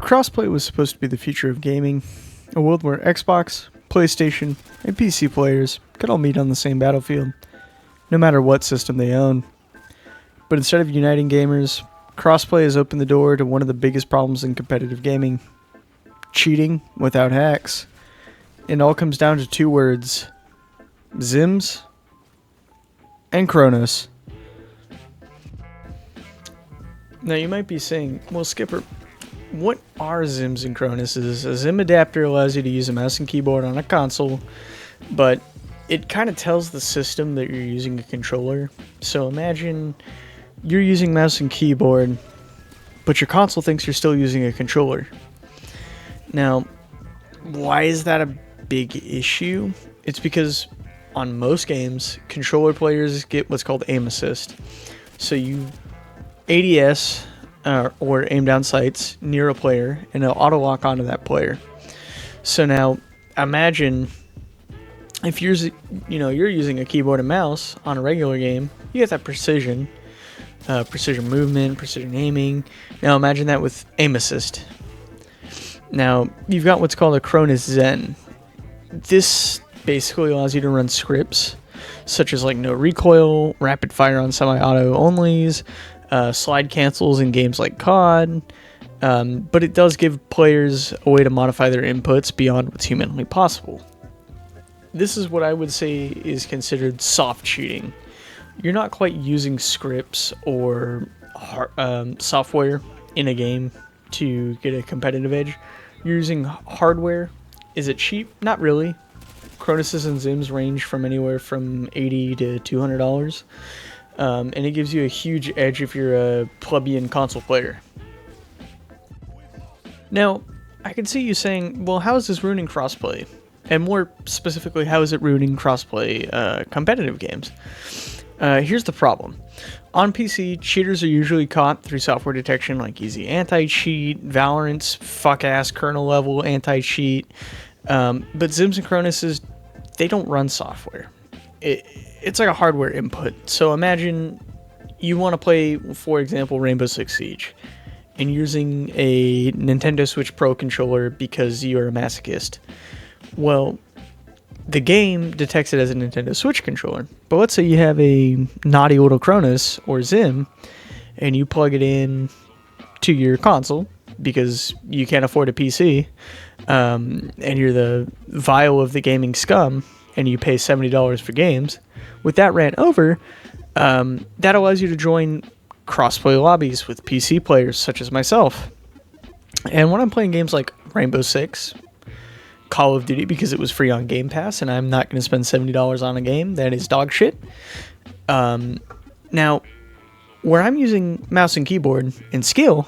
Crossplay was supposed to be the future of gaming, a world where Xbox, PlayStation, and PC players could all meet on the same battlefield, no matter what system they own. But instead of uniting gamers, Crossplay has opened the door to one of the biggest problems in competitive gaming: cheating without hacks. It all comes down to two words: Zims and Cronus. Now you might be saying, well, Skipper, what are Zims and Cronuses? A Zim adapter allows you to use a mouse and keyboard on a console, but it kind of tells the system that you're using a controller. So imagine you're using mouse and keyboard, but your console thinks you're still using a controller. Now, why is that a big issue? It's because on most games, controller players get what's called aim assist. So you ADS or aim down sights near a player, and it'll auto lock onto that player. So now imagine if you're using a keyboard and mouse on a regular game, you get that precision movement, precision aiming. Now imagine that with aim assist. Now you've got what's called a Cronus Zen. This basically allows you to run scripts such as like no recoil, rapid fire on semi-auto onlys, slide cancels in games like COD, but it does give players a way to modify their inputs beyond what's humanly possible. This is what I would say is considered soft cheating. You're not quite using scripts or software in a game to get a competitive edge. You're using hardware. Is it cheap? Not really. Cronuses and Zims range from anywhere from $80 to $200. And it gives you a huge edge if you're a plebeian console player. Now, I can see you saying, well, how is this ruining crossplay? And more specifically, how is it ruining crossplay competitive games? Here's the problem. On PC, cheaters are usually caught through software detection like easy anti-cheat, Valorant's fuck-ass kernel-level anti-cheat. But Zims and Cronuses, they don't run software. It's like a hardware input. So imagine you want to play, for example, Rainbow Six Siege, and you're using a Nintendo Switch Pro controller because you're a masochist. Well, the game detects it as a Nintendo Switch controller. But let's say you have a naughty little Cronus or Zim, and you plug it in to your console because you can't afford a PC, and you're the vial of the gaming scum, and you pay $70 for games. With that ran over, that allows you to join crossplay lobbies with PC players such as myself. And when I'm playing games like Rainbow Six, Call of Duty, because it was free on Game Pass, and I'm not going to spend $70 on a game that is dog shit. Now, where I'm using mouse and keyboard and skill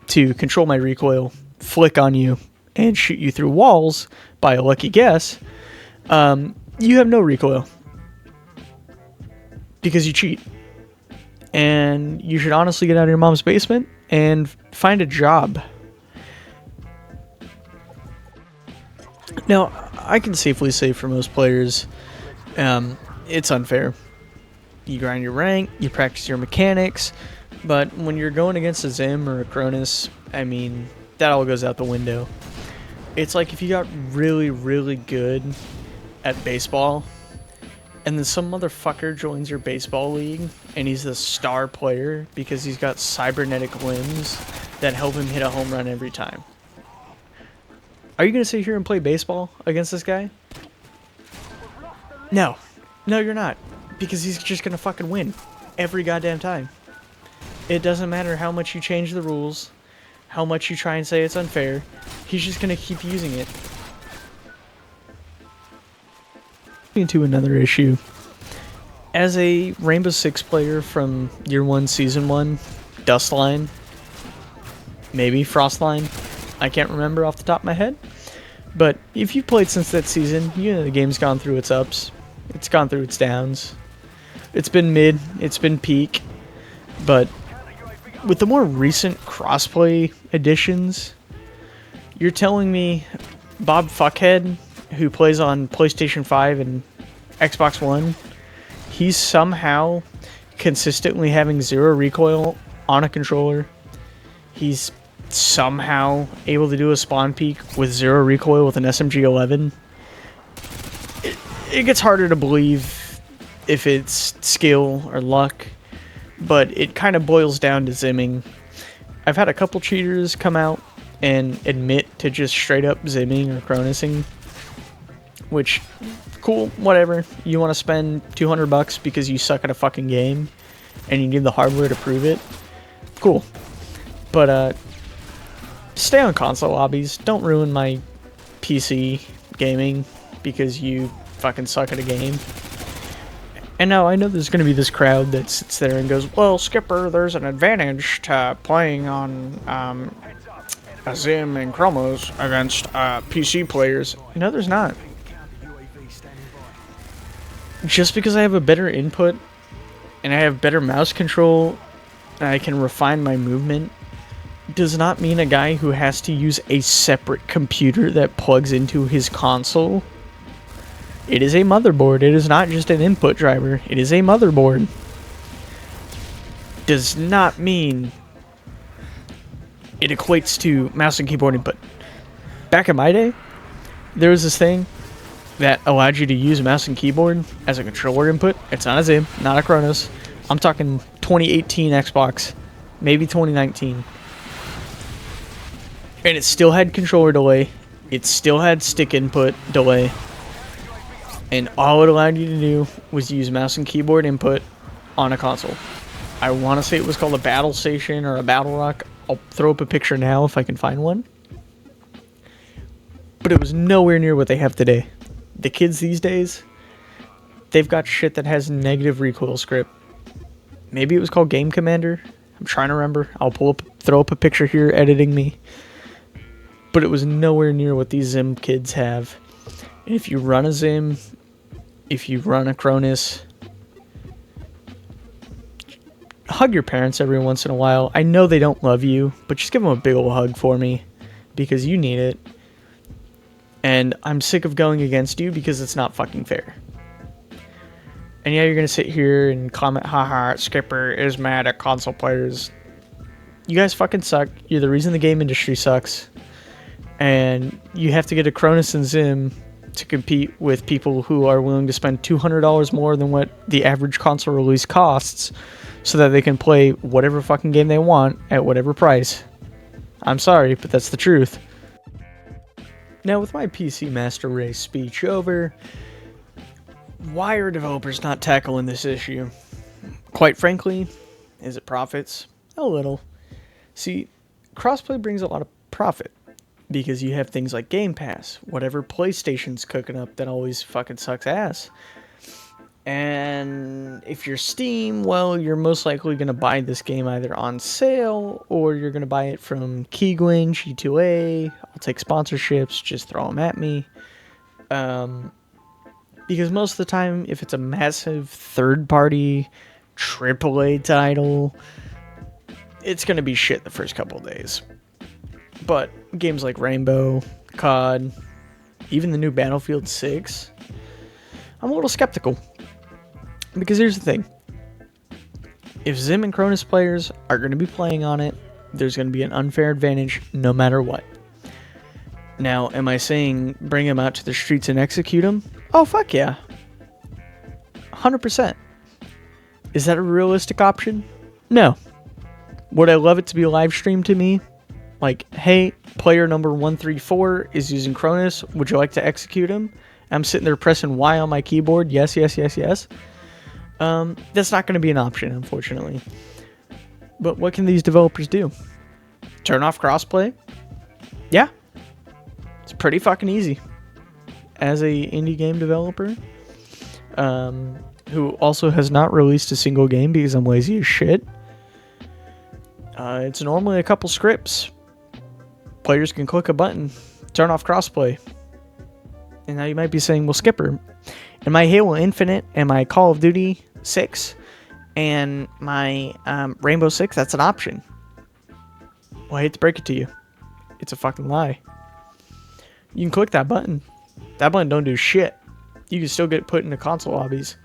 to control my recoil, flick on you, and shoot you through walls by a lucky guess, you have no recoil because you cheat. And you should honestly get out of your mom's basement and find a job. Now, I can safely say for most players, it's unfair. You grind your rank, you practice your mechanics, but when you're going against a Zim or a Cronus, I mean, that all goes out the window. It's like if you got really, really good at baseball, and then some motherfucker joins your baseball league, and he's the star player because he's got cybernetic limbs that help him hit a home run every time. Are you going to sit here and play baseball against this guy? No. No, you're not. Because he's just going to fucking win every goddamn time. It doesn't matter how much you change the rules, how much you try and say it's unfair, he's just going to keep using it. Into another issue. As a Rainbow Six player from Year 1, Season 1, Dustline, maybe Frostline, I can't remember off the top of my head, but if you've played since that season, you know the game's gone through its ups, it's gone through its downs, it's been mid, it's been peak, but with the more recent crossplay additions, you're telling me Bob Fuckhead, who plays on PlayStation 5 and Xbox One, he's somehow consistently having zero recoil on a controller. He's somehow able to do a spawn peek with 0 recoil with an SMG-11, it gets harder to believe if it's skill or luck, but it kind of boils down to zimming. I've had a couple cheaters come out and admit to just straight up zimming or Cronusing, which, cool, whatever. You want to spend $200 because you suck at a fucking game and you need the hardware to prove it, cool. But stay on console lobbies. Don't ruin my PC gaming because you fucking suck at a game. And now I know there's going to be this crowd that sits there and goes, well, Skipper, there's an advantage to playing on a Zim and Cronus against PC players. No, there's not. Just because I have a better input and I have better mouse control and I can refine my movement does not mean a guy who has to use a separate computer that plugs into his console. It is a motherboard. It is not just an input driver. It is a motherboard. Does not mean it equates to mouse and keyboard input. Back in my day, there was this thing that allowed you to use mouse and keyboard as a controller input. It's not a Zim, not a Cronus. I'm talking 2018 Xbox, maybe 2019. And it still had controller delay. It still had stick input delay. And all it allowed you to do was use mouse and keyboard input on a console. I want to say it was called a Battle Station or a Battle Rock. I'll throw up a picture now if I can find one. But it was nowhere near what they have today. The kids these days, they've got shit that has negative recoil script. Maybe it was called Game Commander. I'm trying to remember. I'll throw up a picture here, editing me. But it was nowhere near what these Zim kids have. And if you run a Zim, if you run a Cronus, hug your parents every once in a while. I know they don't love you, but just give them a big old hug for me, because you need it. And I'm sick of going against you because it's not fucking fair. And yeah, you're going to sit here and comment, haha, Skipper is mad at console players. You guys fucking suck. You're the reason the game industry sucks. And you have to get a Cronus and Zim to compete with people who are willing to spend $200 more than what the average console release costs so that they can play whatever fucking game they want at whatever price. I'm sorry, but that's the truth. Now, with my PC Master Race speech over, why are developers not tackling this issue? Quite frankly, is it profits? A little. See, crossplay brings a lot of profit, because you have things like Game Pass, whatever PlayStation's cooking up that always fucking sucks ass. And if you're Steam, well, you're most likely going to buy this game either on sale, or you're going to buy it from Keygwin, G2A. I'll take sponsorships, just throw them at me. Because most of the time, if it's a massive third-party AAA title, it's going to be shit the first couple of days. But games like Rainbow, COD, even the new Battlefield 6, I'm a little skeptical. Because here's the thing. If Zim and Cronus players are going to be playing on it, there's going to be an unfair advantage no matter what. Now, am I saying bring them out to the streets and execute them? Oh, fuck yeah. 100%. Is that a realistic option? No. Would I love it to be live streamed to me? Like, hey, player number 134 is using Cronus. Would you like to execute him? I'm sitting there pressing Y on my keyboard. Yes, yes, yes, yes. That's not going to be an option, unfortunately. But what can these developers do? Turn off crossplay? Yeah. It's pretty fucking easy. As a indie game developer, who also has not released a single game because I'm lazy as shit, it's normally a couple scripts. Players can click a button, turn off crossplay. And now you might be saying, well, Skipper, in my Halo Infinite and my Call of Duty 6 and my Rainbow Six, that's an option. Well, I hate to break it to you. It's a fucking lie. You can click that button. That button don't do shit. You can still get put into console lobbies.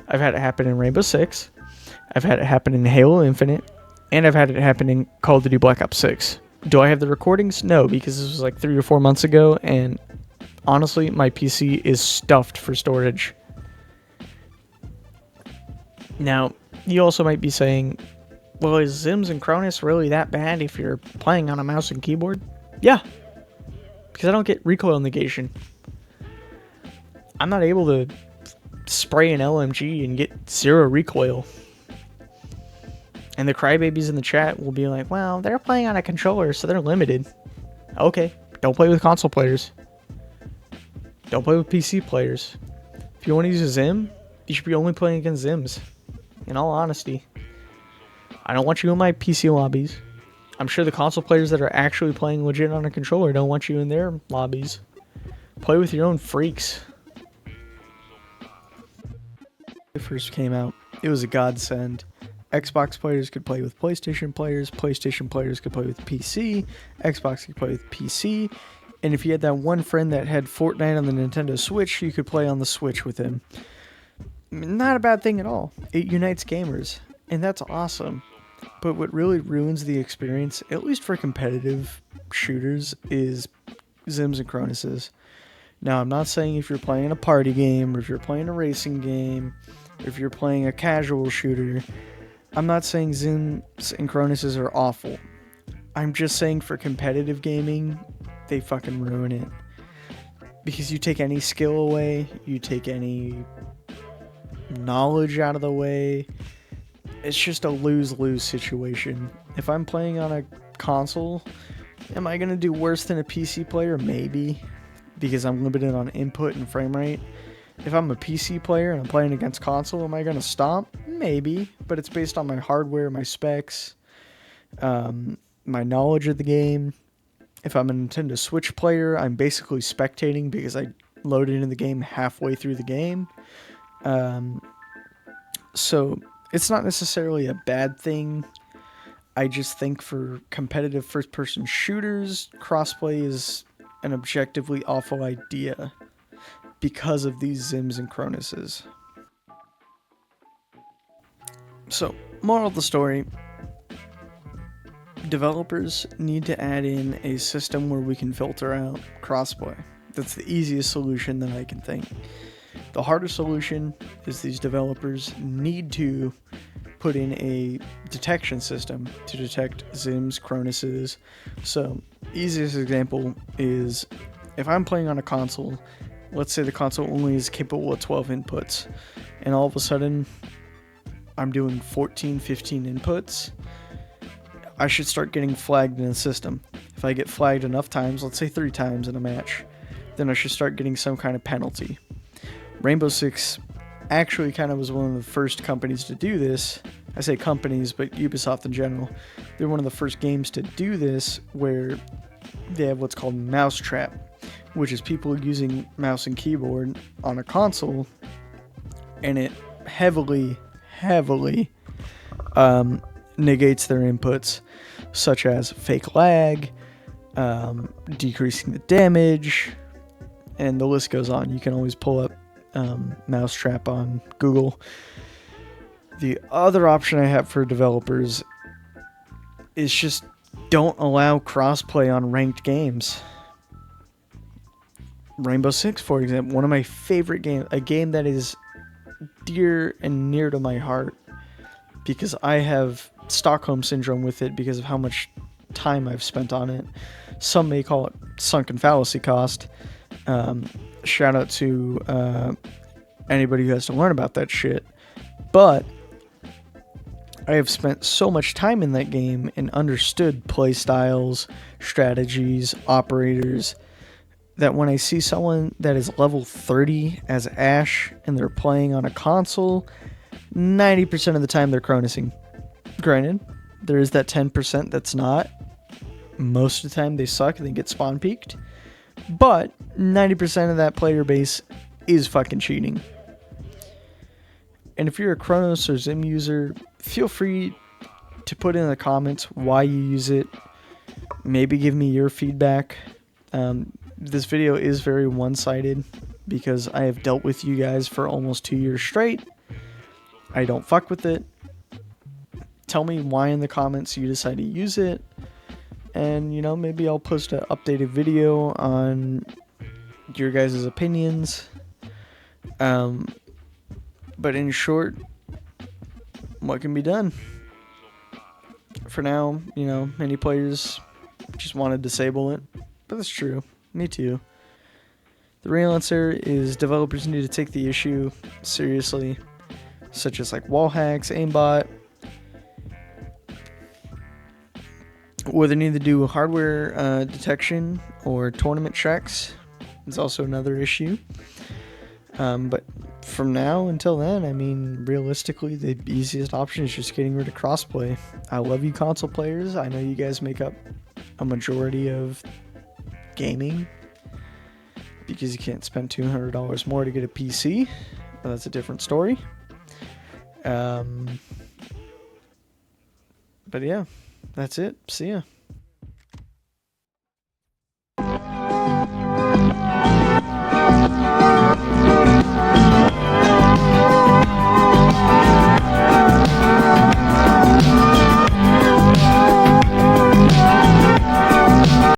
I've had it happen in Rainbow Six. I've had it happen in Halo Infinite. And I've had it happen in Call of Duty Black Ops 6. Do I have the recordings? No, because this was like 3 or 4 months ago, and honestly, my PC is stuffed for storage. Now, you also might be saying, well, is Zims and Cronus really that bad if you're playing on a mouse and keyboard? Yeah, because I don't get recoil negation. I'm not able to spray an LMG and get 0 recoil. And the crybabies in the chat will be like, well, they're playing on a controller, so they're limited. Okay, don't play with console players. Don't play with PC players. If you want to use a Zim, you should be only playing against Zims. In all honesty. I don't want you in my PC lobbies. I'm sure the console players that are actually playing legit on a controller don't want you in their lobbies. Play with your own freaks. When it first came out, it was a godsend. Xbox players could play with PlayStation players could play with PC, Xbox could play with PC, and if you had that one friend that had Fortnite on the Nintendo Switch, you could play on the Switch with him. Not a bad thing at all. It unites gamers, and that's awesome. But what really ruins the experience, at least for competitive shooters, is Zims and Cronuses. Now, I'm not saying if you're playing a party game, or if you're playing a racing game, or if you're playing a casual shooter, I'm not saying Zims and Cronuses are awful. I'm just saying for competitive gaming, they fucking ruin it. Because you take any skill away, you take any knowledge out of the way, it's just a lose-lose situation. If I'm playing on a console, am I going to do worse than a PC player? Maybe, because I'm limited on input and frame rate. If I'm a PC player and I'm playing against console, am I going to stomp? Maybe, but it's based on my hardware, my specs, my knowledge of the game. If I'm a Nintendo Switch player, I'm basically spectating because I loaded into the game halfway through the game. So it's not necessarily a bad thing. I just think for competitive first-person shooters, crossplay is an objectively awful idea because of these Zims and Cronuses. So, moral of the story, developers need to add in a system where we can filter out crossplay. That's the easiest solution that I can think. The harder solution is these developers need to put in a detection system to detect Zims, Cronuses. So, easiest example is if I'm playing on a console, let's say the console only is capable of 12 inputs, and all of a sudden I'm doing 14, 15 inputs, I should start getting flagged in the system. If I get flagged enough times, let's say 3 times in a match, then I should start getting some kind of penalty. Rainbow Six actually kind of was one of the first companies to do this. I say companies, but Ubisoft in general. They're one of the first games to do this where they have what's called mousetrap, which is people using mouse and keyboard on a console, and it heavily negates their inputs, such as fake lag, decreasing the damage, and the list goes on. You can always pull up mousetrap on Google. The other option I have for developers is just don't allow crossplay on ranked games. Rainbow Six, for example, one of my favorite games, a game that is dear and near to my heart because I have Stockholm Syndrome with it because of how much time I've spent on it. Some may call it sunken fallacy cost. Shout out to anybody who has to learn about that shit. But I have spent so much time in that game and understood play styles, strategies, operators, that when I see someone that is level 30 as Ashe and they're playing on a console, 90% of the time they're Cronusing. Granted, there is that 10% that's not. Most of the time they suck and they get spawn peaked. But 90% of that player base is fucking cheating. And if you're a Cronus or Zim user, feel free to put in the comments why you use it. Maybe give me your feedback. This video is very one-sided because I have dealt with you guys for almost 2 years straight. I don't fuck with it. Tell me why in the comments you decide to use it. and you know, maybe I'll post an updated video on your guys' opinions. But in short, what can be done? For now, you know, many players just want to disable it, but that's true. Me too. The real answer is developers need to take the issue seriously, such as like wall hacks, aimbot, or they need to do hardware detection or tournament checks. It's also another issue. But from now until then, I mean, realistically, the easiest option is just getting rid of crossplay. I love you console players. I know you guys make up a majority of gaming because you can't spend $200 more to get a PC. But that's a different story. But yeah, that's it. See ya.